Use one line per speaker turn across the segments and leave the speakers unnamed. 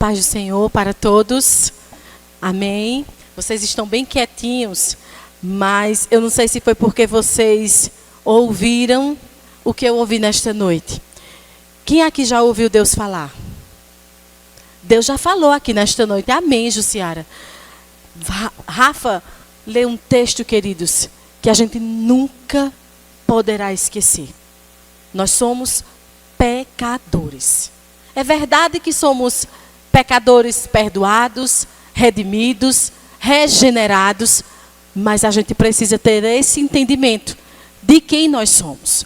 paz do Senhor para todos. Amém. Vocês estão bem quietinhos, mas eu não sei se foi porque vocês ouviram o que eu ouvi nesta noite. Quem aqui já ouviu Deus falar? Deus já falou aqui nesta noite. Amém, Jussiara. Rafa, lê um texto, queridos, que a gente nunca poderá esquecer. Nós somos pecadores. É verdade que somos pecadores perdoados, redimidos, regenerados, mas a gente precisa ter esse entendimento de quem nós somos.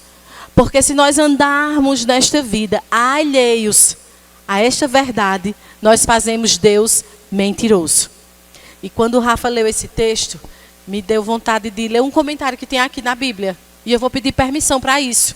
Porque se nós andarmos nesta vida alheios a esta verdade, nós fazemos Deus mentiroso. E quando o Rafa leu esse texto, me deu vontade de ler um comentário que tem aqui na Bíblia. E eu vou pedir permissão para isso.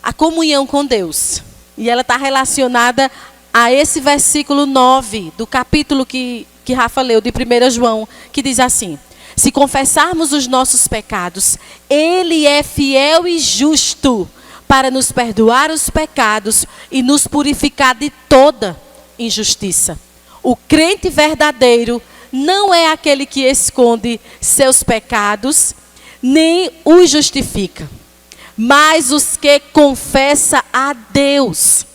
A comunhão com Deus. E ela está relacionada a esse versículo 9 do capítulo que Rafa leu, de 1 João, que diz assim: se confessarmos os nossos pecados, Ele é fiel e justo para nos perdoar os pecados e nos purificar de toda injustiça. O crente verdadeiro não é aquele que esconde seus pecados, nem os justifica, mas os que confessa a Deus.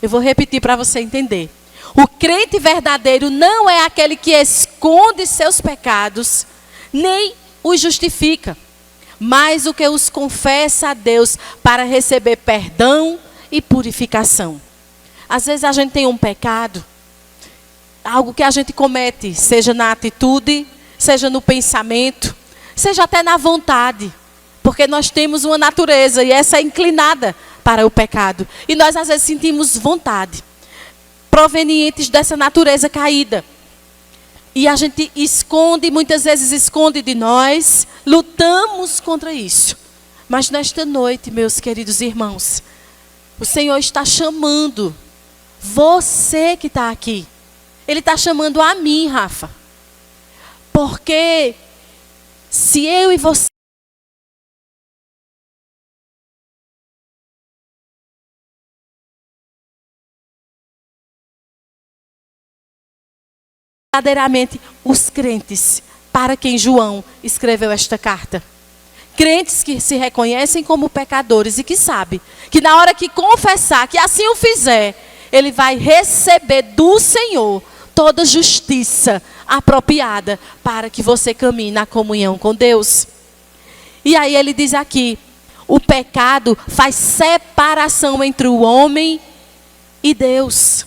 Eu vou repetir para você entender. O crente verdadeiro não é aquele que esconde seus pecados, nem os justifica, mas o que os confessa a Deus para receber perdão e purificação. Às vezes a gente tem um pecado, algo que a gente comete, seja na atitude, seja no pensamento, seja até na vontade. Porque nós temos uma natureza e essa é inclinada para o pecado. E nós às vezes sentimos vontade, provenientes dessa natureza caída. E a gente esconde, muitas vezes esconde de nós, lutamos contra isso. Mas nesta noite, meus queridos irmãos, o Senhor está chamando você que está aqui. Ele está chamando a mim, Rafa. Porque se eu e você verdadeiramente os crentes para quem João escreveu esta carta. Crentes que se reconhecem como pecadores e que sabem que na hora que confessar, que assim o fizer, ele vai receber do Senhor toda justiça apropriada para que você caminhe na comunhão com Deus. E aí ele diz aqui, o pecado faz separação entre o homem e Deus.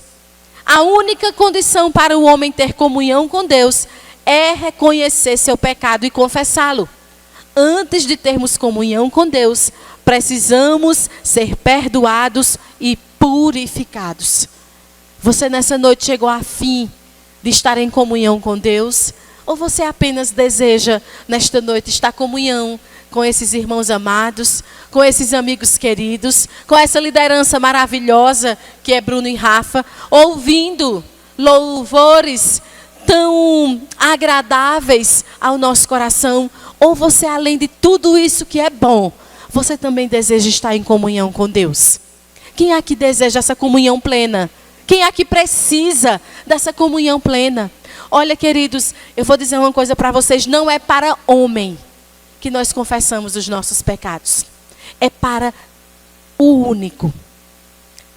A única condição para o homem ter comunhão com Deus é reconhecer seu pecado e confessá-lo. Antes de termos comunhão com Deus, precisamos ser perdoados e purificados. Você nessa noite chegou a fim de estar em comunhão com Deus? Ou você apenas deseja nesta noite estar em comunhão com esses irmãos amados, com esses amigos queridos, com essa liderança maravilhosa que é Bruno e Rafa, ouvindo louvores tão agradáveis ao nosso coração? Ou você, além de tudo isso que é bom, você também deseja estar em comunhão com Deus? Quem aqui deseja essa comunhão plena? Quem aqui precisa dessa comunhão plena? Olha, queridos, eu vou dizer uma coisa para vocês, não é para homem que nós confessamos os nossos pecados. É para o único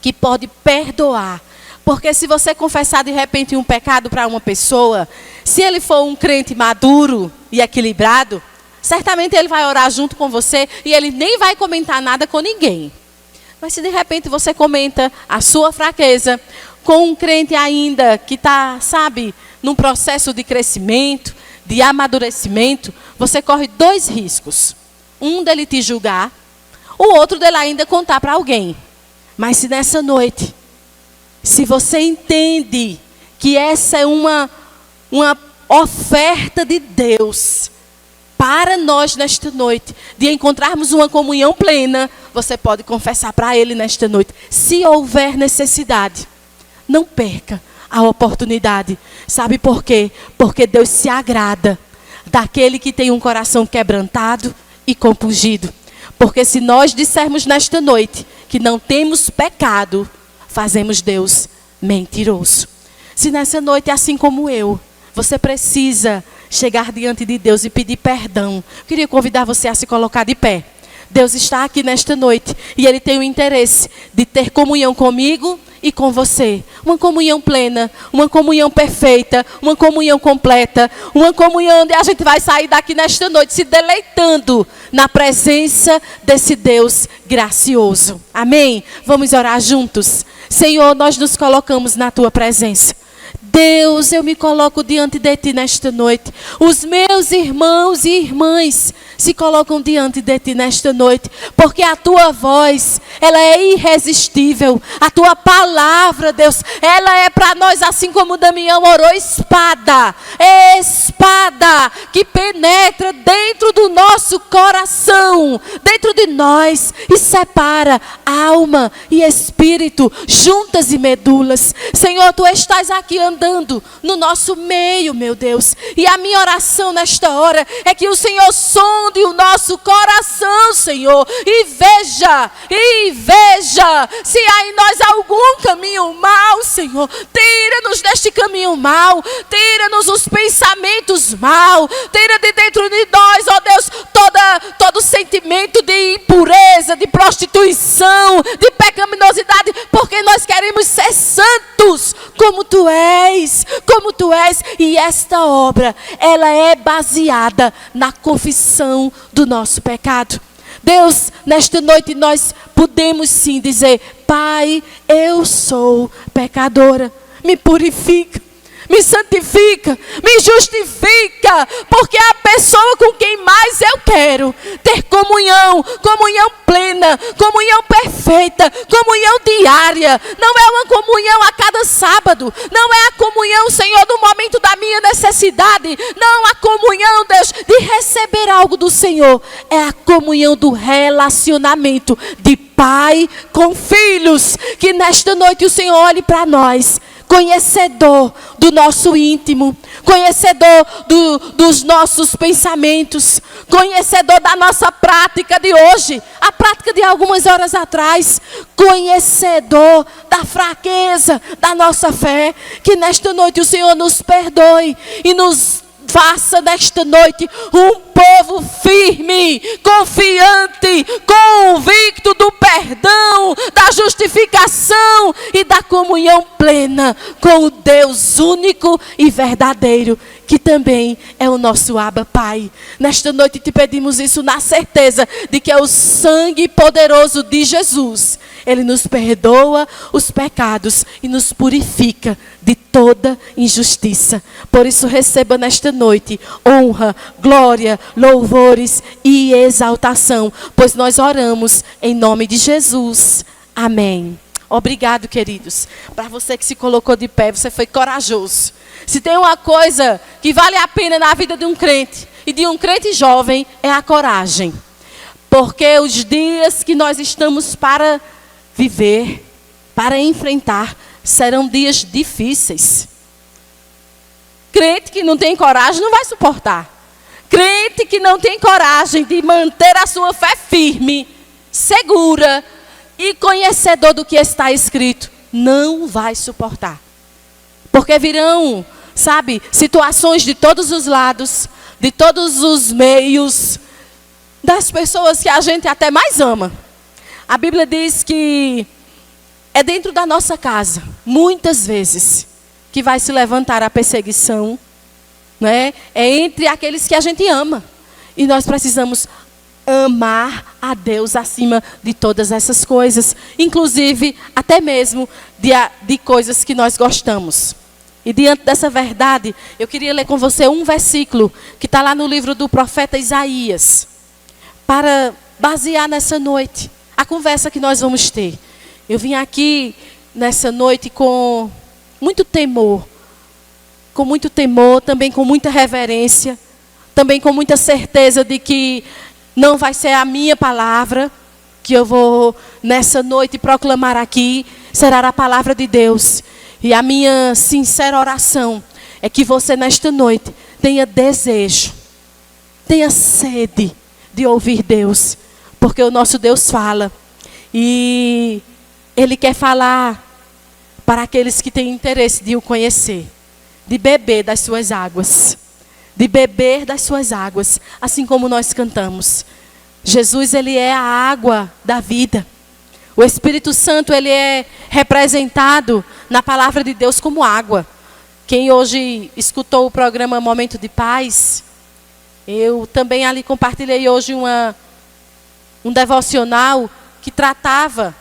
que pode perdoar. Porque se você confessar de repente um pecado para uma pessoa, se ele for um crente maduro e equilibrado, certamente ele vai orar junto com você e ele nem vai comentar nada com ninguém. Mas se de repente você comenta a sua fraqueza com um crente ainda que está, sabe, num processo de crescimento, de amadurecimento, você corre dois riscos. Um dele te julgar, o outro dele ainda contar para alguém. Mas se nessa noite, se você entende que essa é uma oferta de Deus para nós nesta noite, de encontrarmos uma comunhão plena, você pode confessar para Ele nesta noite. Se houver necessidade, não perca a oportunidade. Sabe por quê? Porque Deus se agrada daquele que tem um coração quebrantado e compungido. Porque se nós dissermos nesta noite que não temos pecado, fazemos Deus mentiroso. Se nessa noite, assim como eu, você precisa chegar diante de Deus e pedir perdão, eu queria convidar você a se colocar de pé. Deus está aqui nesta noite e Ele tem o interesse de ter comunhão comigo e com você. Uma comunhão plena, uma comunhão perfeita, uma comunhão completa, uma comunhão onde a gente vai sair daqui nesta noite se deleitando na presença desse Deus gracioso. Amém? Vamos orar juntos. Senhor, nós nos colocamos na Tua presença. Deus, eu me coloco diante de Ti nesta noite. Os meus irmãos e irmãs se colocam diante de Ti nesta noite, porque a Tua voz, ela é irresistível. A Tua palavra, Deus, ela é para nós, assim como Damião orou, espada que penetra dentro do nosso coração, dentro de nós, e separa alma e espírito, juntas e medulas. Senhor, Tu estás aqui andando no nosso meio, meu Deus, e a minha oração nesta hora é que o Senhor sonde o nosso coração, Senhor, e veja se há em nós algum caminho mau, Senhor. Tira-nos deste caminho mau, tira-nos os pensamentos maus, tira de dentro de nós, ó Deus, todo sentimento de impureza, de prostituição, de pecaminosidade, porque nós queremos ser santos como Tu és, e esta obra, ela é baseada na confissão do nosso pecado. Deus, nesta noite nós podemos sim dizer: Pai, eu sou pecadora, me purifica, me santifica, me justifica, porque é a pessoa com quem mais eu quero ter comunhão plena, comunhão perfeita, comunhão diária. Não é uma comunhão a cada sábado, não é a comunhão, Senhor, no momento da minha necessidade, não a comunhão, Deus, de receber algo do Senhor, é a comunhão do relacionamento de pai com filhos. Que nesta noite o Senhor olhe para nós, conhecedor do nosso íntimo, conhecedor dos nossos pensamentos, conhecedor da nossa prática de hoje, a prática de algumas horas atrás, conhecedor da fraqueza da nossa fé. Que nesta noite o Senhor nos perdoe e nos faça nesta noite um povo firme, confiante, convicto do perdão, da justificação e da comunhão plena com o Deus único e verdadeiro, que também é o nosso Abba Pai. Nesta noite te pedimos isso na certeza de que é o sangue poderoso de Jesus. Ele nos perdoa os pecados e nos purifica de toda injustiça. Por isso receba nesta noite honra, glória, louvores e exaltação, pois nós oramos em nome de Jesus. Amém. Obrigado, queridos. Para você que se colocou de pé, você foi corajoso. Se tem uma coisa que vale a pena na vida de um crente, e de um crente jovem, é a coragem. Porque os dias que nós estamos para viver, para enfrentar, serão dias difíceis. Crente que não tem coragem não vai suportar. Crente que não tem coragem de manter a sua fé firme, segura e conhecedor do que está escrito, não vai suportar. Porque virão, sabe, situações de todos os lados, de todos os meios, das pessoas que a gente até mais ama. A Bíblia diz que é dentro da nossa casa, muitas vezes, que vai se levantar a perseguição, né? É entre aqueles que a gente ama. E nós precisamos amar a Deus acima de todas essas coisas, inclusive até mesmo de coisas que nós gostamos. E diante dessa verdade, eu queria ler com você um versículo que está lá no livro do profeta Isaías, para basear nessa noite a conversa que nós vamos ter. Eu vim aqui nessa noite com muito temor, também com muita reverência, também com muita certeza de que não vai ser a minha palavra que eu vou nessa noite proclamar aqui, será a palavra de Deus. E a minha sincera oração é que você nesta noite tenha desejo, tenha sede de ouvir Deus, porque o nosso Deus fala e Ele quer falar para aqueles que têm interesse de o conhecer, de beber das suas águas. De beber das suas águas, assim como nós cantamos. Jesus, ele é a água da vida. O Espírito Santo, ele é representado na palavra de Deus como água. Quem hoje escutou o programa Momento de Paz, eu também ali compartilhei hoje um devocional que tratava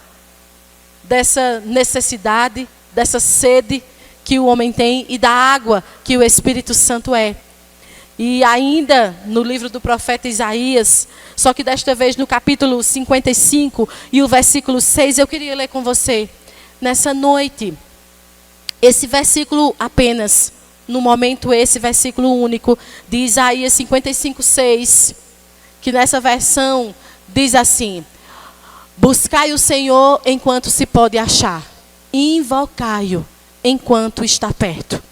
dessa necessidade, dessa sede que o homem tem e da água que o Espírito Santo é. E ainda no livro do profeta Isaías, só que desta vez no capítulo 55 e o versículo 6, eu queria ler com você nessa noite. Esse versículo apenas, no momento esse versículo único de Isaías 55, 6, que nessa versão diz assim: buscai o Senhor enquanto se pode achar, invocai-o enquanto está perto.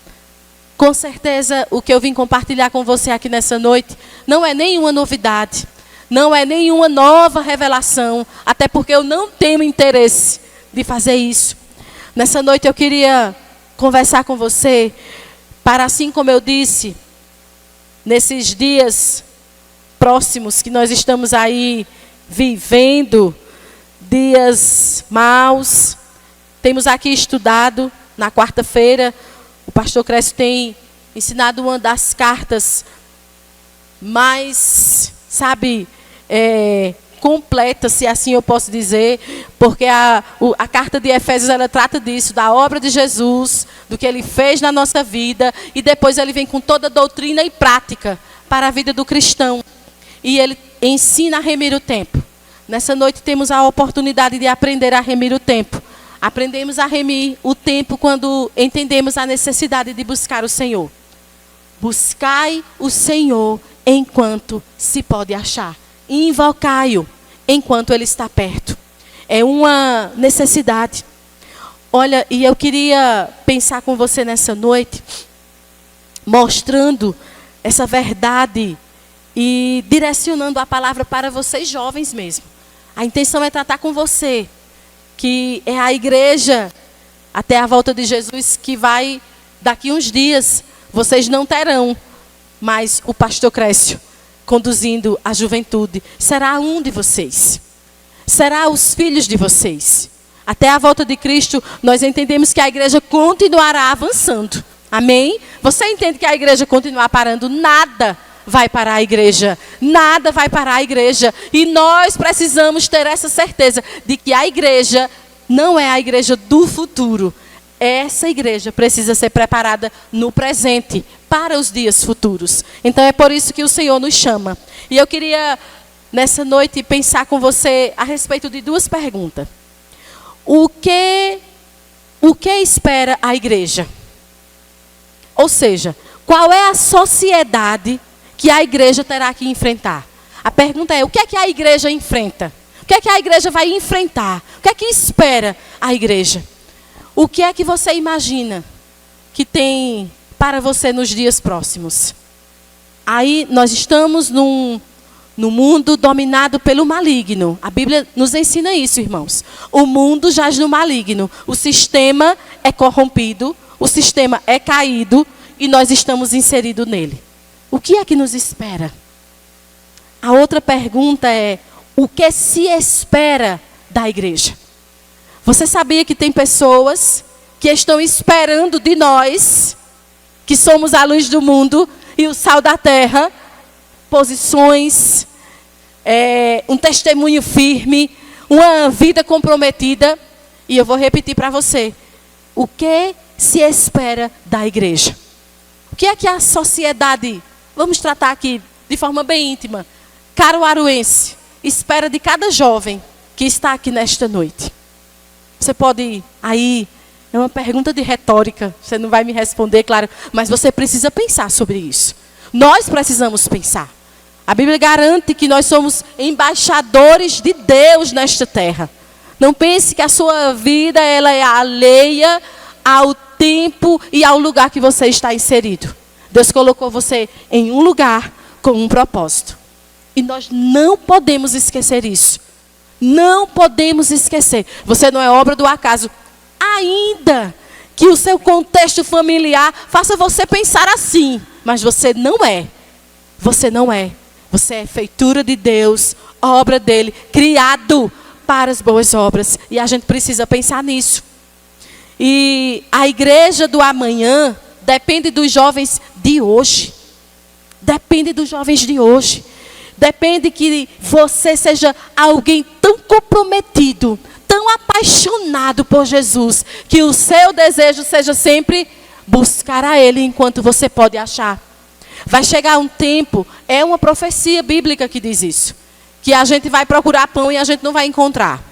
Com certeza, o que eu vim compartilhar com você aqui nessa noite não é nenhuma novidade, não é nenhuma nova revelação, até porque eu não tenho interesse de fazer isso. Nessa noite eu queria conversar com você para, assim como eu disse, nesses dias próximos que nós estamos aí vivendo, dias maus, temos aqui estudado na quarta-feira. O pastor Crécio tem ensinado uma das cartas mais, completa, se assim eu posso dizer, porque a carta de Efésios, ela trata disso, da obra de Jesus, do que ele fez na nossa vida, e depois ele vem com toda a doutrina e prática para a vida do cristão. E ele ensina a remir o tempo. Nessa noite temos a oportunidade de aprender a remir o tempo. Aprendemos a remir o tempo quando entendemos a necessidade de buscar o Senhor. Buscai o Senhor enquanto se pode achar. Invocai-o enquanto ele está perto. É uma necessidade. Olha, e eu queria pensar com você nessa noite, mostrando essa verdade e direcionando a palavra para vocês jovens mesmo. A intenção é tratar com você, que é a igreja até a volta de Jesus, que vai, daqui uns dias, vocês não terão mais o pastor Crécio conduzindo a juventude. Será um de vocês. Será os filhos de vocês. Até a volta de Cristo, nós entendemos que a igreja continuará avançando. Amém? Você entende que a igreja continuar parando? Nada vai parar a igreja. Nada vai parar a igreja. E nós precisamos ter essa certeza de que a igreja não é a igreja do futuro. Essa igreja precisa ser preparada no presente para os dias futuros. Então é por isso que o Senhor nos chama. E eu queria, nessa noite, pensar com você a respeito de duas perguntas. O que espera a igreja? Ou seja, qual é a sociedade que a igreja terá que enfrentar? A pergunta é, o que é que a igreja enfrenta? O que é que a igreja vai enfrentar? O que é que espera a igreja? O que é que você imagina que tem para você nos dias próximos? Aí nós estamos num mundo dominado pelo maligno. A Bíblia nos ensina isso, irmãos. O mundo jaz no maligno. O sistema é corrompido, o sistema é caído e nós estamos inseridos nele. O que é que nos espera? A outra pergunta é, o que se espera da igreja? Você sabia que tem pessoas que estão esperando de nós, que somos a luz do mundo e o sal da terra, posições, um testemunho firme, uma vida comprometida? E eu vou repetir para você. O que se espera da igreja? O que é que a sociedade, vamos tratar aqui de forma bem íntima, caruaruense, espera de cada jovem que está aqui nesta noite? Você pode aí, é uma pergunta de retórica, você não vai me responder, claro, mas você precisa pensar sobre isso. Nós precisamos pensar. A Bíblia garante que nós somos embaixadores de Deus nesta terra. Não pense que a sua vida ela é alheia ao tempo e ao lugar que você está inserido. Deus colocou você em um lugar com um propósito. E nós não podemos esquecer isso. Não podemos esquecer. Você não é obra do acaso. Ainda que o seu contexto familiar faça você pensar assim. Mas você não é. Você não é. Você é feitura de Deus, obra dele, criado para as boas obras. E a gente precisa pensar nisso. E a igreja do amanhã depende dos jovens de hoje. Depende dos jovens de hoje. Depende que você seja alguém tão comprometido, tão apaixonado por Jesus, que o seu desejo seja sempre buscar a Ele enquanto você pode achar. Vai chegar um tempo, é uma profecia bíblica que diz isso, que a gente vai procurar pão e a gente não vai encontrar.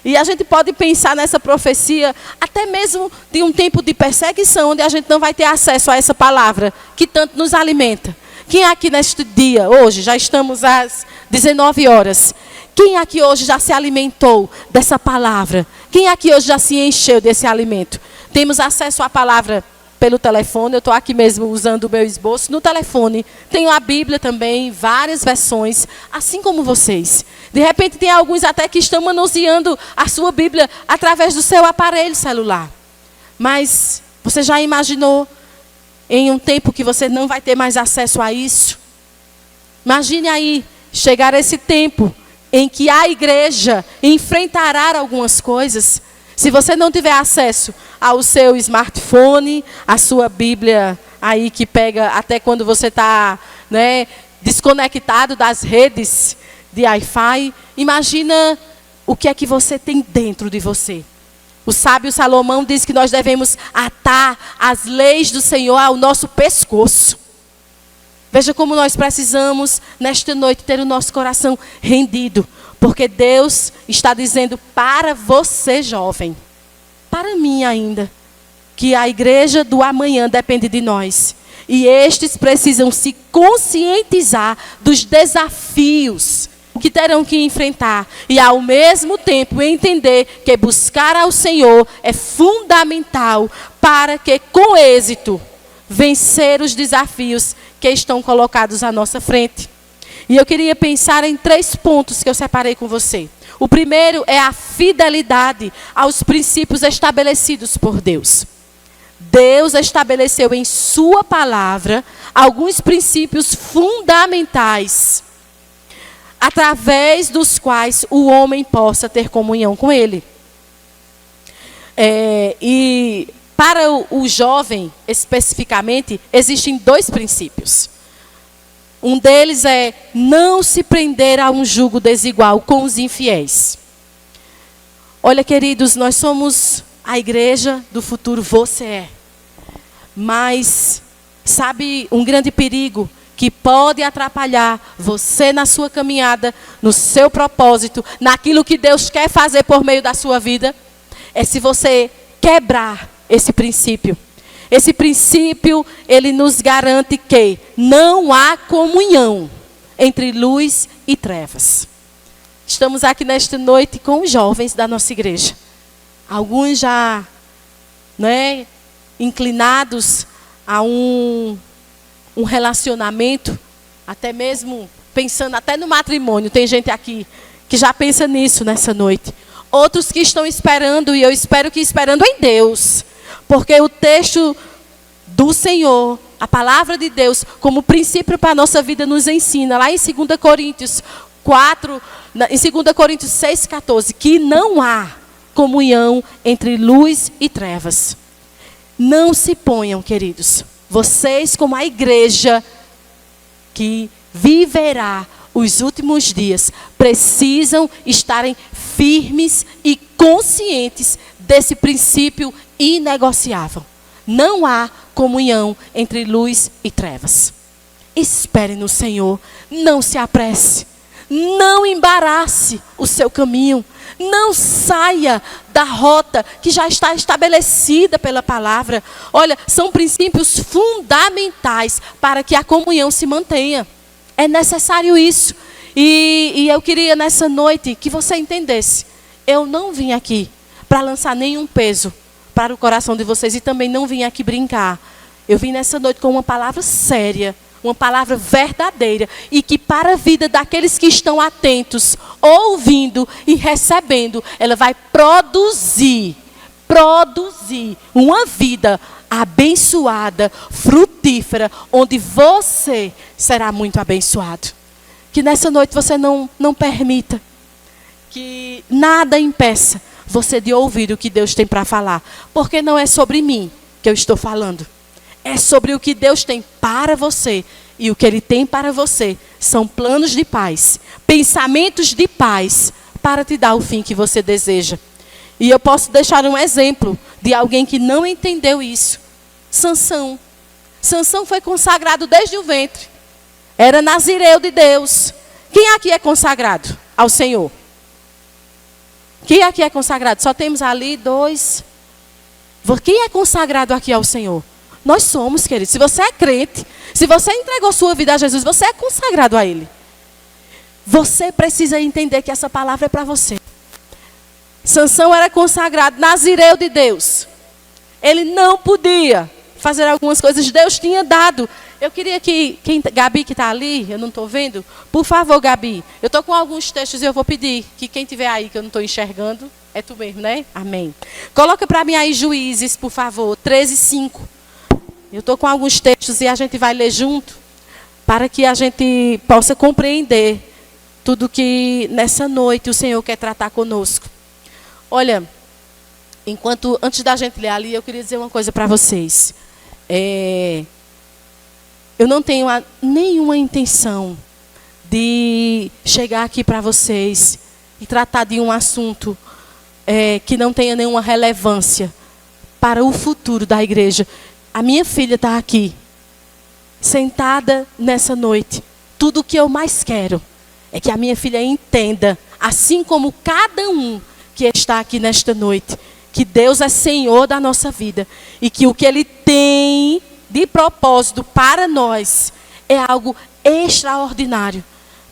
E a gente pode pensar nessa profecia até mesmo de um tempo de perseguição, onde a gente não vai ter acesso a essa palavra que tanto nos alimenta. Quem aqui neste dia, hoje, já estamos às 19 horas, quem aqui hoje já se alimentou dessa palavra? Quem aqui hoje já se encheu desse alimento? Temos acesso à palavra pelo telefone, eu estou aqui mesmo usando o meu esboço no telefone. Tenho a Bíblia também, várias versões, assim como vocês. De repente tem alguns até que estão manuseando a sua Bíblia através do seu aparelho celular. Mas você já imaginou em um tempo que você não vai ter mais acesso a isso? Imagine aí, chegar esse tempo em que a igreja enfrentará algumas coisas. Se você não tiver acesso ao seu smartphone, a sua Bíblia aí que pega até quando você está, né, desconectado das redes de Wi-Fi, imagina o que é que você tem dentro de você. O sábio Salomão diz que nós devemos atar as leis do Senhor ao nosso pescoço. Veja como nós precisamos, nesta noite, ter o nosso coração rendido. Porque Deus está dizendo para você, jovem, para mim ainda, que a igreja do amanhã depende de nós. E estes precisam se conscientizar dos desafios que terão que enfrentar. E ao mesmo tempo entender que buscar ao Senhor é fundamental para que, com êxito, vencer os desafios que estão colocados à nossa frente. E eu queria pensar em 3 pontos que eu separei com você. O primeiro é a fidelidade aos princípios estabelecidos por Deus. Deus estabeleceu em sua palavra alguns princípios fundamentais, através dos quais o homem possa ter comunhão com Ele. E para o jovem, especificamente, existem 2 princípios. Um deles é não se prender a um jugo desigual com os infiéis. Olha, queridos, nós somos a igreja do futuro, você é. Mas, sabe, um grande perigo que pode atrapalhar você na sua caminhada, no seu propósito, naquilo que Deus quer fazer por meio da sua vida, é se você quebrar esse princípio. Esse princípio, ele nos garante que não há comunhão entre luz e trevas. Estamos aqui nesta noite com os jovens da nossa igreja. Alguns já, né, inclinados a um relacionamento, até mesmo pensando até no matrimônio. Tem gente aqui que já pensa nisso nessa noite. Outros que estão esperando, e eu espero que esperando em Deus. Porque o texto do Senhor, a palavra de Deus, como princípio para a nossa vida, nos ensina, lá em 2 Coríntios 4, em 2 Coríntios 6,14, que não há comunhão entre luz e trevas. Não se ponham, queridos, vocês como a igreja que viverá os últimos dias, precisam estarem firmes e conscientes desse princípio inegociável. Não há comunhão entre luz e trevas. Espere no Senhor, não se apresse, não embarace o seu caminho, não saia da rota que já está estabelecida pela palavra. Olha, são princípios fundamentais para que a comunhão se mantenha. É necessário isso. E eu queria nessa noite que você entendesse. Eu não vim aqui para lançar nenhum peso para o coração de vocês e também não vim aqui brincar. Eu vim nessa noite com uma palavra séria, uma palavra verdadeira e que para a vida daqueles que estão atentos, ouvindo e recebendo, ela vai produzir produzir uma vida abençoada, frutífera, onde você será muito abençoado. Que nessa noite você não permita que nada impeça você de ouvir o que Deus tem para falar. Porque não é sobre mim que eu estou falando. É sobre o que Deus tem para você. E o que Ele tem para você são planos de paz, pensamentos de paz, para te dar o fim que você deseja. E eu posso deixar um exemplo de alguém que não entendeu isso. Sansão. Sansão foi consagrado desde o ventre. Era nazireu de Deus. Quem aqui é consagrado ao Senhor? Quem aqui é consagrado? Só temos ali 2. Quem é consagrado aqui ao Senhor? Nós somos, queridos. Se você é crente, se você entregou sua vida a Jesus, você é consagrado a Ele. Você precisa entender que essa palavra é para você. Sansão era consagrado, nazireu de Deus. Ele não podia fazer algumas coisas, Deus tinha dado. Eu queria que, Gabi que está ali, eu não estou vendo, por favor, Gabi, eu estou com alguns textos e eu vou pedir que quem tiver aí que eu não estou enxergando, é tu mesmo, né? Amém. Coloca para mim aí Juízes, por favor, 13:5. Eu estou com alguns textos e a gente vai ler junto, para que a gente possa compreender tudo que nessa noite o Senhor quer tratar conosco. Olha, antes da gente ler ali, eu queria dizer uma coisa para vocês. Eu não tenho nenhuma intenção de chegar aqui para vocês e tratar de um assunto que não tenha nenhuma relevância para o futuro da igreja. A minha filha está aqui, sentada nessa noite. Tudo o que eu mais quero é que a minha filha entenda, assim como cada um que está aqui nesta noite, que Deus é Senhor da nossa vida e que o que Ele tem de propósito para nós é algo extraordinário,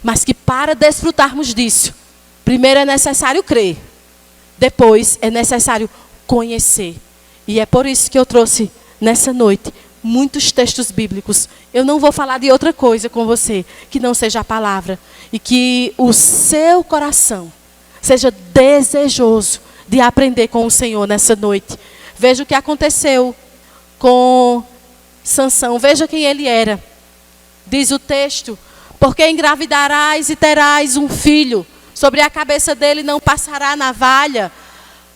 mas que para desfrutarmos disso, primeiro é necessário crer, depois é necessário conhecer. E é por isso que eu trouxe nessa noite muitos textos bíblicos. Eu não vou falar de outra coisa com você que não seja a palavra, e que o seu coração seja desejoso de aprender com o Senhor nessa noite. Veja o que aconteceu com Sansão. Veja quem ele era. Diz o texto: porque engravidarás e terás um filho, sobre a cabeça dele não passará navalha,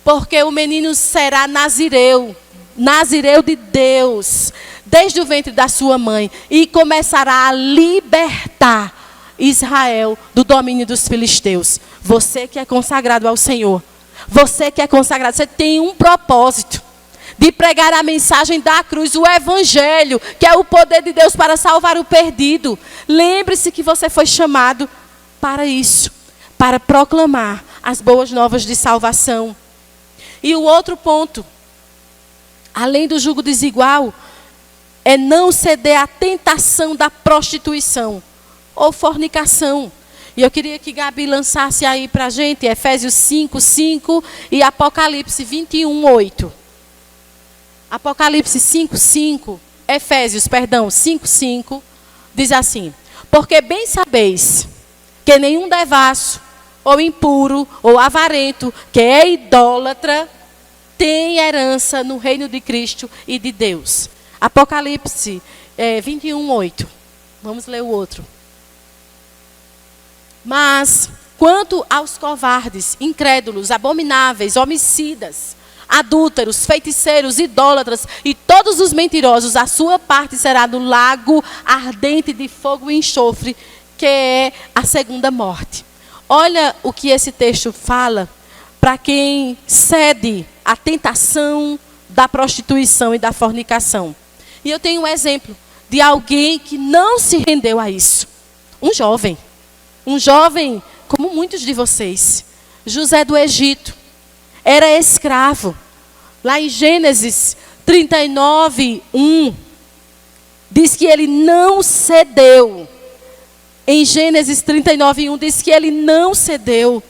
porque o menino será nazireu, nazireu de Deus, desde o ventre da sua mãe, e começará a libertar Israel do domínio dos filisteus. Você que é consagrado ao Senhor, você que é consagrado, você tem um propósito de pregar a mensagem da cruz, o evangelho, que é o poder de Deus para salvar o perdido. Lembre-se que você foi chamado para isso, para proclamar as boas novas de salvação. E o outro ponto, além do jugo desigual, é não ceder à tentação da prostituição ou fornicação. E eu queria que Gabi lançasse aí para a gente Efésios 5:5 e Apocalipse 21:8. Apocalipse 5:5, Efésios, 5:5, diz assim: porque bem sabeis que nenhum devasso, ou impuro, ou avarento, que é idólatra, tem herança no reino de Cristo e de Deus. Apocalipse 21:8. Vamos ler o outro. Mas, quanto aos covardes, incrédulos, abomináveis, homicidas, adúlteros, feiticeiros, idólatras e todos os mentirosos, a sua parte será no lago ardente de fogo e enxofre, que é a segunda morte. Olha o que esse texto fala para quem cede à tentação da prostituição e da fornicação. E eu tenho um exemplo de alguém que não se rendeu a isso. Um jovem como muitos de vocês, José do Egito, era escravo. Lá em Gênesis 39:1, diz que ele não cedeu. Em Gênesis 39:1 diz que ele não cedeu.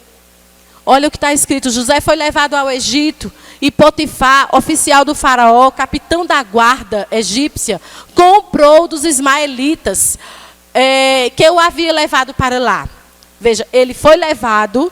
Olha o que está escrito: José foi levado ao Egito e Potifar, oficial do faraó, capitão da guarda egípcia, comprou dos ismaelitas que o havia levado para lá. Veja, ele foi levado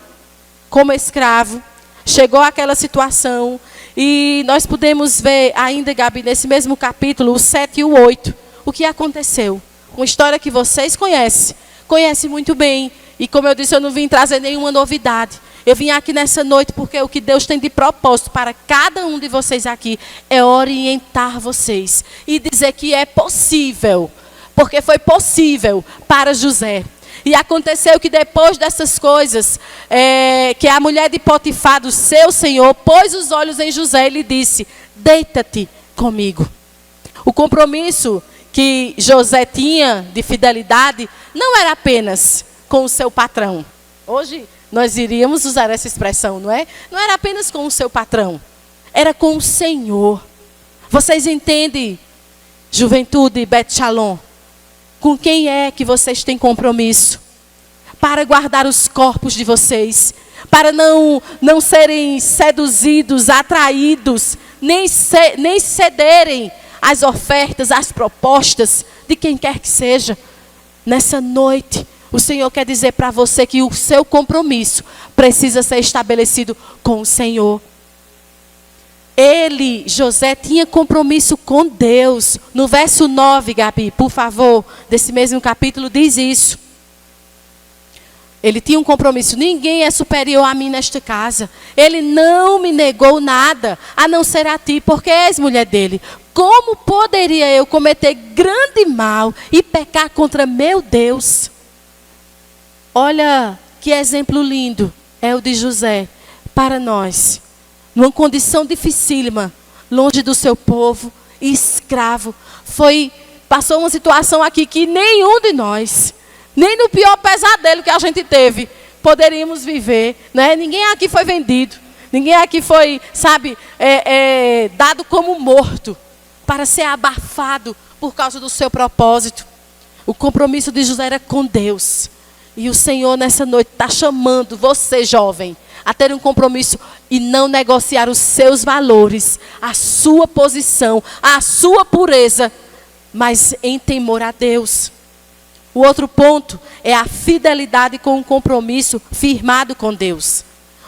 como escravo, chegou àquela situação E nós podemos ver ainda, Gabi, nesse mesmo capítulo, o 7 e o 8, o que aconteceu. Uma história que vocês conhecem muito bem. E como eu disse, eu não vim trazer nenhuma novidade. Eu vim aqui nessa noite porque o que Deus tem de propósito para cada um de vocês aqui é orientar vocês e dizer que é possível, porque foi possível para José. E aconteceu que depois dessas coisas, que a mulher de Potifar, do seu senhor, pôs os olhos em José e lhe disse: deita-te comigo. O compromisso que José tinha de fidelidade não era apenas com o seu patrão. Hoje nós iríamos usar essa expressão, não é? Não era apenas com o seu patrão, era com o Senhor. Vocês entendem, juventude Bet Shalom? Com quem é que vocês têm compromisso? Para guardar os corpos de vocês, para não serem seduzidos, atraídos, nem cederem às ofertas, às propostas de quem quer que seja. Nessa noite, o Senhor quer dizer para você que o seu compromisso precisa ser estabelecido com o Senhor. José, tinha compromisso com Deus. No verso 9, Gabi, por favor, desse mesmo capítulo, diz isso. Ele tinha um compromisso. Ninguém é superior a mim nesta casa. Ele não me negou nada, a não ser a ti, porque és mulher dele. Como poderia eu cometer grande mal e pecar contra meu Deus? Olha que exemplo lindo é o de José para nós. Numa condição dificílima, longe do seu povo, escravo. Passou uma situação aqui que nenhum de nós, nem no pior pesadelo que a gente teve, poderíamos viver. Né? Ninguém aqui foi vendido. Ninguém aqui foi, dado como morto para ser abafado por causa do seu propósito. O compromisso de José era com Deus. E o Senhor nessa noite está chamando você, jovem, a ter um compromisso e não negociar os seus valores, a sua posição, a sua pureza, mas em temor a Deus. O outro ponto é a fidelidade com um compromisso firmado com Deus.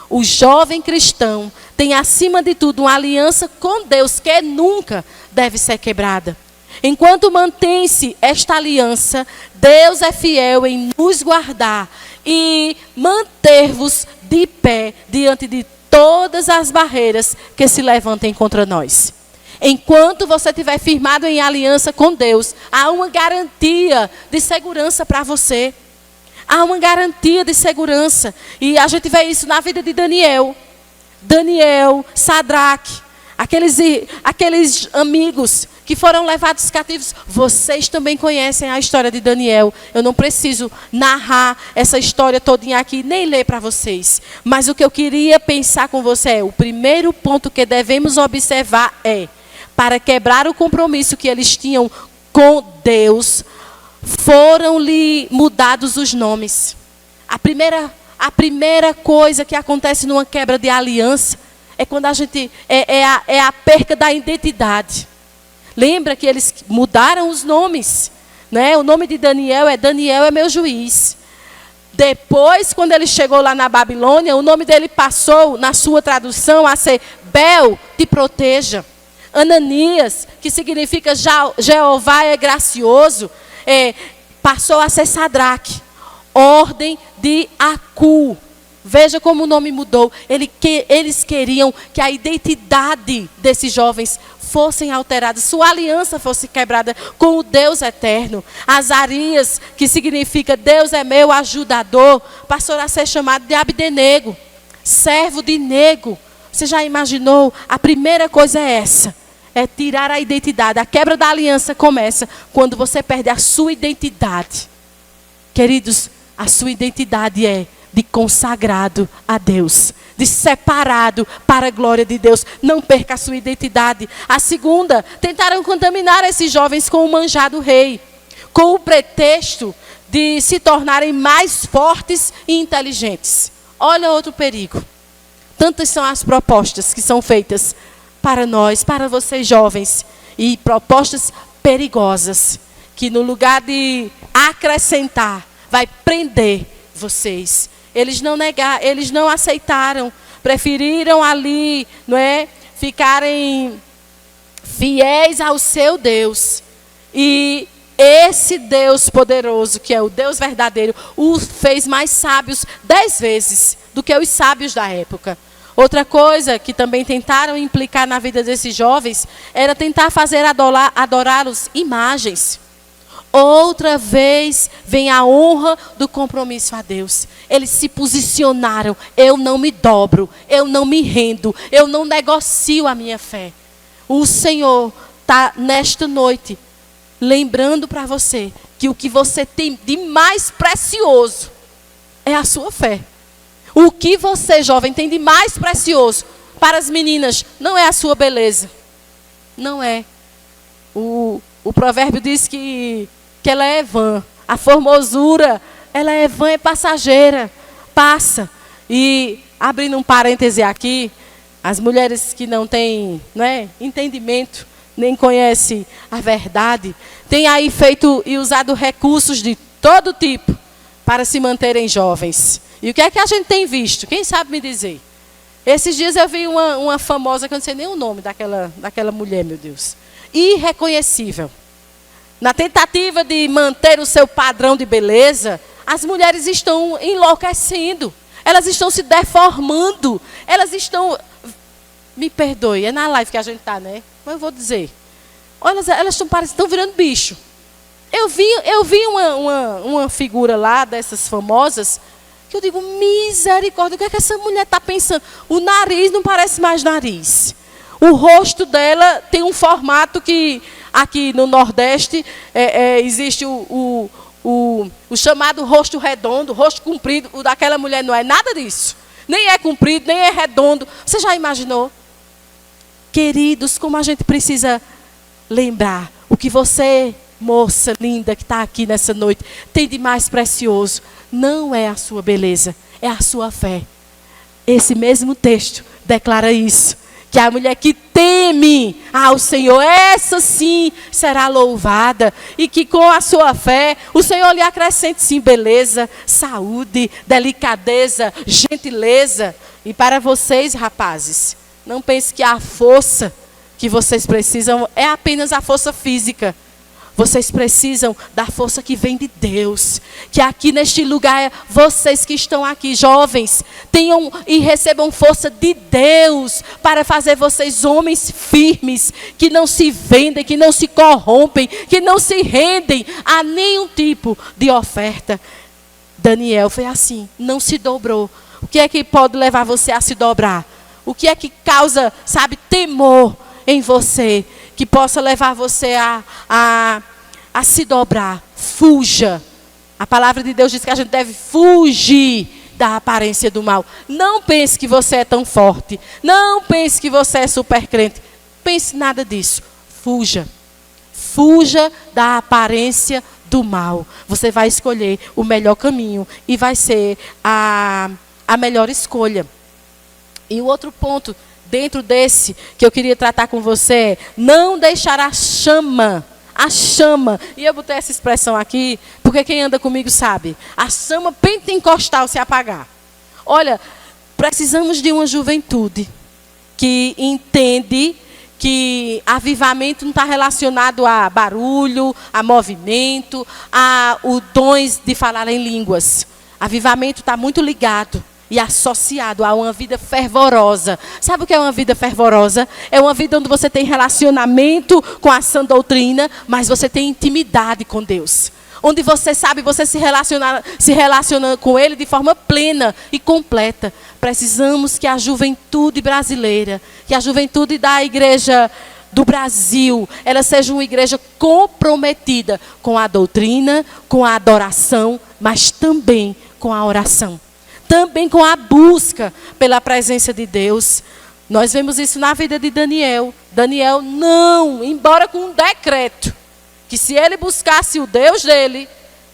O jovem cristão tem, acima de tudo, uma aliança com Deus que nunca deve ser quebrada. Enquanto mantém-se esta aliança, Deus é fiel em nos guardar e manter-vos de pé diante de todas as barreiras que se levantem contra nós. Enquanto você estiver firmado em aliança com Deus, há uma garantia de segurança para você. Há uma garantia de segurança. E a gente vê isso na vida de Daniel, Sadraque, aqueles amigos que foram levados cativos. Vocês também conhecem a história de Daniel. Eu não preciso narrar essa história todinha aqui, nem ler para vocês. Mas o que eu queria pensar com você é, o primeiro ponto que devemos observar é, para quebrar o compromisso que eles tinham com Deus, foram-lhe mudados os nomes. A primeira coisa que acontece numa quebra de aliança é quando a gente é a perca da identidade. Lembra que eles mudaram os nomes, né? O nome de Daniel é meu juiz. Depois, quando ele chegou lá na Babilônia, o nome dele passou, na sua tradução, a ser Bel, te proteja. Ananias, que significa Jeová é gracioso, passou a ser Sadraque, ordem de Acu. Veja como o nome mudou. Eles queriam que a identidade desses jovens fossem alteradas, sua aliança fosse quebrada com o Deus eterno. Azarias, que significa Deus é meu ajudador, passou a ser chamado de Abdenego, servo de Nego. Você já imaginou? A primeira coisa é essa, é tirar a identidade. A quebra da aliança começa quando você perde a sua identidade. Queridos, a sua identidade é de consagrado a Deus, de separado para a glória de Deus. Não perca a sua identidade. A segunda, tentaram contaminar esses jovens com o manjar do rei, com o pretexto de se tornarem mais fortes e inteligentes. Olha outro perigo. Tantas são as propostas que são feitas para nós, para vocês jovens, e propostas perigosas, que no lugar de acrescentar, vai prender vocês. Eles não aceitaram, preferiram ali, ficarem fiéis ao seu Deus. E esse Deus poderoso, que é o Deus verdadeiro, os fez mais sábios 10 vezes do que os sábios da época. Outra coisa que também tentaram implicar na vida desses jovens era tentar fazer adorá-los imagens. Outra vez vem a honra do compromisso a Deus. Eles se posicionaram: eu não me dobro, eu não me rendo, eu não negocio a minha fé. O Senhor está nesta noite lembrando para você que o que você tem de mais precioso é a sua fé. O que você, jovem, tem de mais precioso para as meninas não é a sua beleza. Não é. O provérbio diz que ela é vã. A formosura, ela é vã, é passageira. Passa. E, abrindo um parêntese aqui, as mulheres que não têm, entendimento, nem conhecem a verdade, têm aí feito e usado recursos de todo tipo para se manterem jovens. E o que é que a gente tem visto? Quem sabe me dizer? Esses dias eu vi uma famosa, que eu não sei nem o nome daquela mulher, meu Deus. Irreconhecível. Na tentativa de manter o seu padrão de beleza, as mulheres estão enlouquecendo. Elas estão se deformando. Elas estão... Me perdoe, é na live que a gente está, né? Mas eu vou dizer. Olha, elas estão virando bicho. Eu vi uma figura lá, dessas famosas, que eu digo: misericórdia, o que é que essa mulher está pensando? O nariz não parece mais nariz. O rosto dela tem um formato que, aqui no Nordeste, existe o chamado rosto redondo, rosto comprido. O daquela mulher não é nada disso. Nem é comprido, nem é redondo. Você já imaginou? Queridos, como a gente precisa lembrar o que você, moça linda que está aqui nessa noite, tem de mais precioso. Não é a sua beleza, é a sua fé. Esse mesmo texto declara isso. Que a mulher que teme ao Senhor, essa sim será louvada. E que com a sua fé, o Senhor lhe acrescente sim beleza, saúde, delicadeza, gentileza. E para vocês, rapazes, não pense que a força que vocês precisam é apenas a força física. Vocês precisam da força que vem de Deus. Que aqui neste lugar, vocês que estão aqui, jovens, tenham e recebam força de Deus para fazer vocês homens firmes, que não se vendem, que não se corrompem, que não se rendem a nenhum tipo de oferta. Daniel foi assim, não se dobrou. O que é que pode levar você a se dobrar? O que é que causa, temor em você, que possa levar você a se dobrar? Fuja. A palavra de Deus diz que a gente deve fugir da aparência do mal. Não pense que você é tão forte. Não pense que você é super crente. Pense nada disso. Fuja. Fuja da aparência do mal. Você vai escolher o melhor caminho e vai ser a melhor escolha. E o outro ponto dentro desse que eu queria tratar com você é: não deixar a chama, e eu botei essa expressão aqui, porque quem anda comigo sabe, a chama pentecostal se apagar. Olha, precisamos de uma juventude que entende que avivamento não está relacionado a barulho, a movimento, a os dons de falar em línguas. Avivamento está muito ligado e associado a uma vida fervorosa. Sabe o que é uma vida fervorosa? É uma vida onde você tem relacionamento com a sã doutrina, mas você tem intimidade com Deus. Onde você se relaciona com Ele de forma plena e completa. Precisamos que a juventude brasileira, que a juventude da igreja do Brasil, ela seja uma igreja comprometida com a doutrina, com a adoração, mas também com a oração. Também com a busca pela presença de Deus. Nós vemos isso na vida de Daniel. Daniel não, embora com um decreto, que se ele buscasse o Deus dele,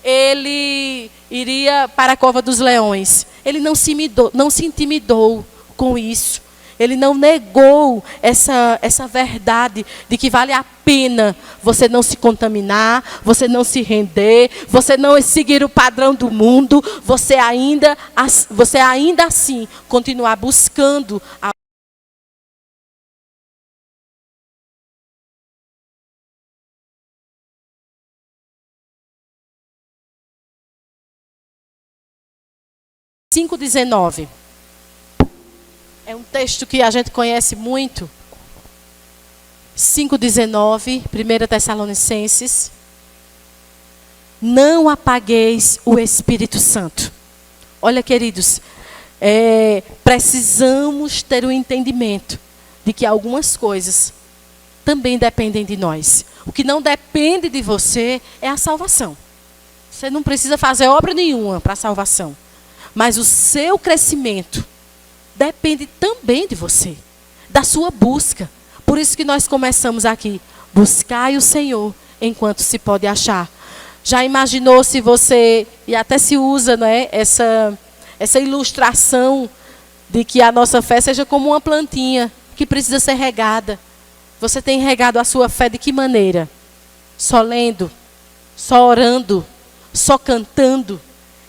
ele iria para a cova dos leões. Ele não se intimidou com isso. Ele não negou essa verdade de que vale a pena você não se contaminar, você não se render, você não seguir o padrão do mundo, você ainda assim continuar buscando a 5,19. É um texto que a gente conhece muito. 5,19, 1 Tessalonicenses. Não apagueis o Espírito Santo. Olha, queridos, precisamos ter o entendimento de que algumas coisas também dependem de nós. O que não depende de você é a salvação. Você não precisa fazer obra nenhuma para a salvação. Mas o seu crescimento depende também de você, da sua busca. Por isso que nós começamos aqui. Buscai o Senhor enquanto se pode achar. Já imaginou se você, e até se usa, né, essa ilustração de que a nossa fé seja como uma plantinha que precisa ser regada. Você tem regado a sua fé de que maneira? Só lendo, só orando, só cantando.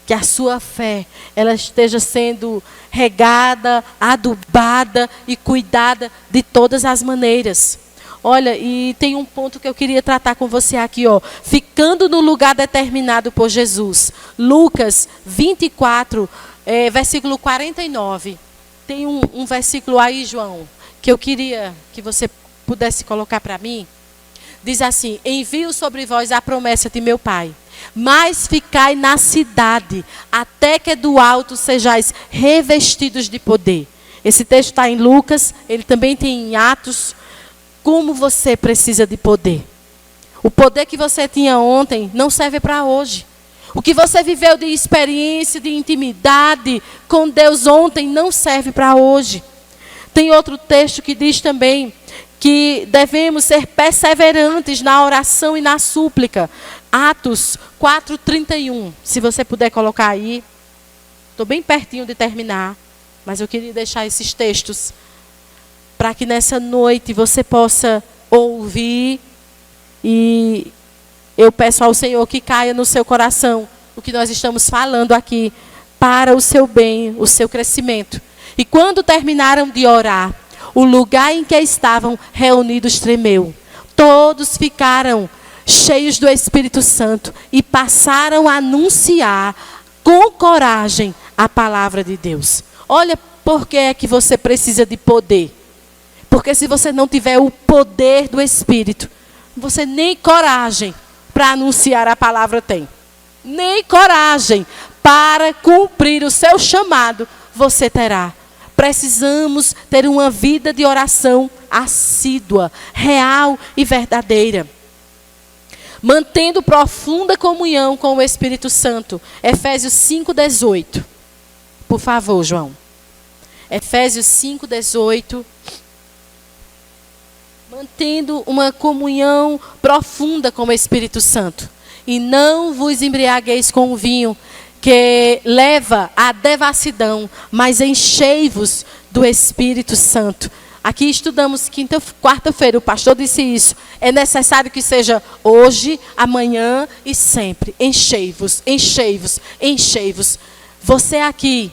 Que a sua fé, ela esteja sendo regada, adubada e cuidada de todas as maneiras. Olha, e tem um ponto que eu queria tratar com você aqui, ó. Ficando no lugar determinado por Jesus. Lucas 24, versículo 49. Tem um versículo aí, João, que eu queria que você pudesse colocar para mim. Diz assim: envio sobre vós a promessa de meu Pai. Mas ficai na cidade, até que do alto sejais revestidos de poder. Esse texto está em Lucas, ele também tem em Atos. Como você precisa de poder? O poder que você tinha ontem não serve para hoje. O que você viveu de experiência, de intimidade com Deus ontem não serve para hoje. Tem outro texto que diz também que devemos ser perseverantes na oração e na súplica. Atos 4:31. Se você puder colocar aí. Estou bem pertinho de terminar, mas eu queria deixar esses textos para que nessa noite você possa ouvir, e eu peço ao Senhor que caia no seu coração o que nós estamos falando aqui, para o seu bem, o seu crescimento. E quando terminaram de orar, o lugar em que estavam reunidos tremeu. Todos ficaram cheios do Espírito Santo e passaram a anunciar com coragem a palavra de Deus. Olha por que é que você precisa de poder. Porque se você não tiver o poder do Espírito, você nem coragem para anunciar a palavra tem. Nem coragem para cumprir o seu chamado você terá. Precisamos ter uma vida de oração assídua, real e verdadeira. Mantendo profunda comunhão com o Espírito Santo. Efésios 5:18. Por favor, João. Efésios 5:18. Mantendo uma comunhão profunda com o Espírito Santo. E não vos embriagueis com o vinho, que leva à devassidão, mas enchei-vos do Espírito Santo. Aqui estudamos quarta-feira, o pastor disse isso. É necessário que seja hoje, amanhã e sempre. Enchei-vos, enchei-vos, enchei-vos. Você aqui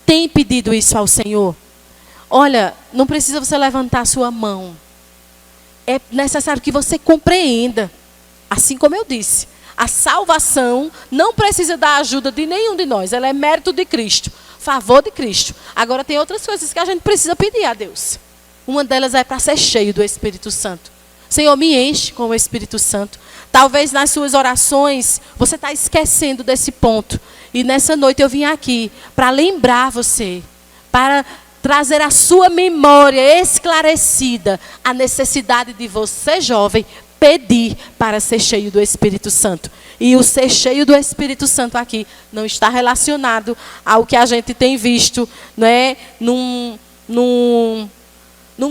tem pedido isso ao Senhor? Olha, não precisa você levantar a sua mão. É necessário que você compreenda. Assim como eu disse, a salvação não precisa da ajuda de nenhum de nós. Ela é mérito de Cristo, favor de Cristo. Agora tem outras coisas que a gente precisa pedir a Deus. Uma delas é para ser cheio do Espírito Santo. Senhor, me enche com o Espírito Santo. Talvez nas suas orações você está esquecendo desse ponto. E nessa noite eu vim aqui para lembrar você, para trazer a sua memória esclarecida a necessidade de você, jovem, pedir para ser cheio do Espírito Santo. E o ser cheio do Espírito Santo aqui não está relacionado ao que a gente tem visto, né, num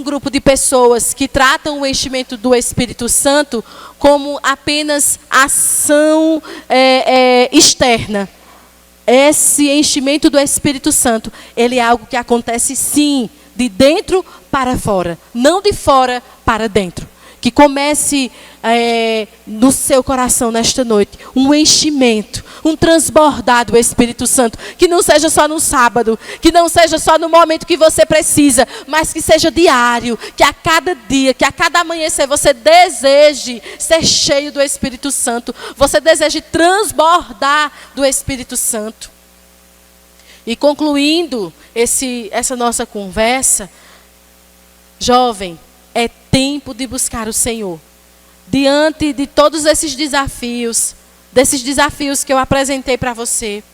grupo de pessoas que tratam o enchimento do Espírito Santo como apenas ação externa. Esse enchimento do Espírito Santo, ele é algo que acontece sim, de dentro para fora, não de fora para dentro. Que comece no seu coração nesta noite um enchimento, um transbordar do Espírito Santo. Que não seja só no sábado, que não seja só no momento que você precisa, mas que seja diário, que a cada dia, que a cada amanhecer você deseje ser cheio do Espírito Santo. Você deseje transbordar do Espírito Santo. E concluindo essa nossa conversa, jovem, é tempo de buscar o Senhor. Diante de todos esses desafios, que eu apresentei para você,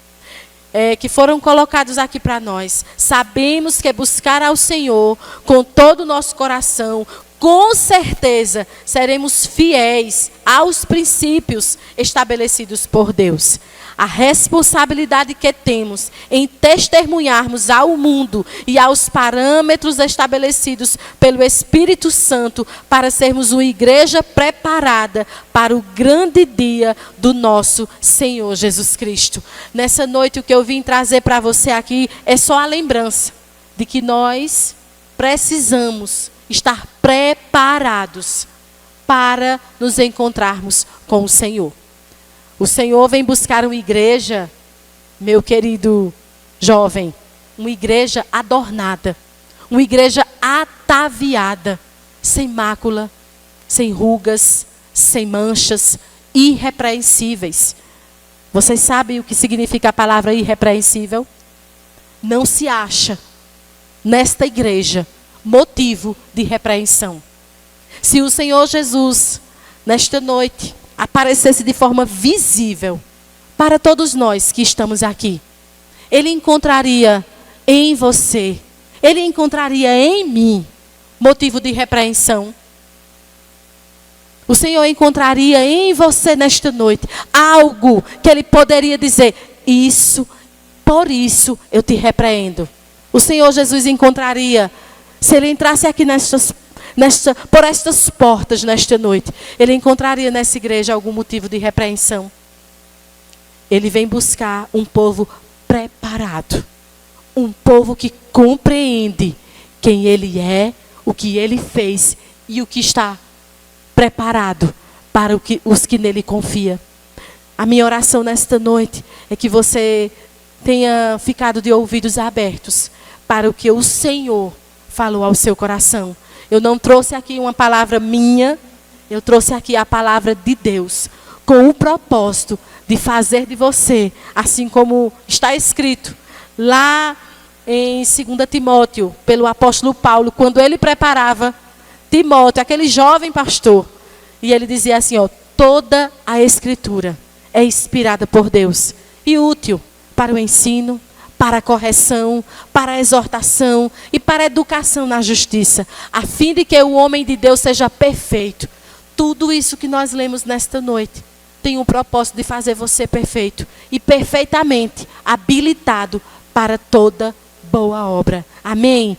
que foram colocados aqui para nós, sabemos que buscar ao Senhor com todo o nosso coração, com certeza seremos fiéis aos princípios estabelecidos por Deus. A responsabilidade que temos em testemunharmos ao mundo e aos parâmetros estabelecidos pelo Espírito Santo para sermos uma igreja preparada para o grande dia do nosso Senhor Jesus Cristo. Nessa noite, o que eu vim trazer para você aqui é só a lembrança de que nós precisamos estar preparados para nos encontrarmos com o Senhor. O Senhor vem buscar uma igreja, meu querido jovem, uma igreja adornada, uma igreja ataviada, sem mácula, sem rugas, sem manchas, irrepreensíveis. Vocês sabem o que significa a palavra irrepreensível? Não se acha nesta igreja motivo de repreensão. Se o Senhor Jesus, nesta noite, aparecesse de forma visível para todos nós que estamos aqui, Ele encontraria em você, Ele encontraria em mim motivo de repreensão. O Senhor encontraria em você nesta noite algo que Ele poderia dizer: por isso eu te repreendo. O Senhor Jesus encontraria, se Ele entrasse aqui por estas portas nesta noite, Ele encontraria nessa igreja algum motivo de repreensão. Ele vem buscar um povo preparado, um povo que compreende quem Ele é, o que Ele fez e o que está preparado para os que nele confiam. A minha oração nesta noite é que você tenha ficado de ouvidos abertos para o que o Senhor falou ao seu coração. Eu não trouxe aqui uma palavra minha, eu trouxe aqui a palavra de Deus, com o propósito de fazer de você, assim como está escrito lá em 2 Timóteo, pelo apóstolo Paulo, quando ele preparava Timóteo, aquele jovem pastor, e ele dizia assim, toda a Escritura é inspirada por Deus e útil para o ensino, para a correção, para a exortação e para a educação na justiça, a fim de que o homem de Deus seja perfeito. Tudo isso que nós lemos nesta noite tem um propósito de fazer você perfeito e perfeitamente habilitado para toda boa obra. Amém?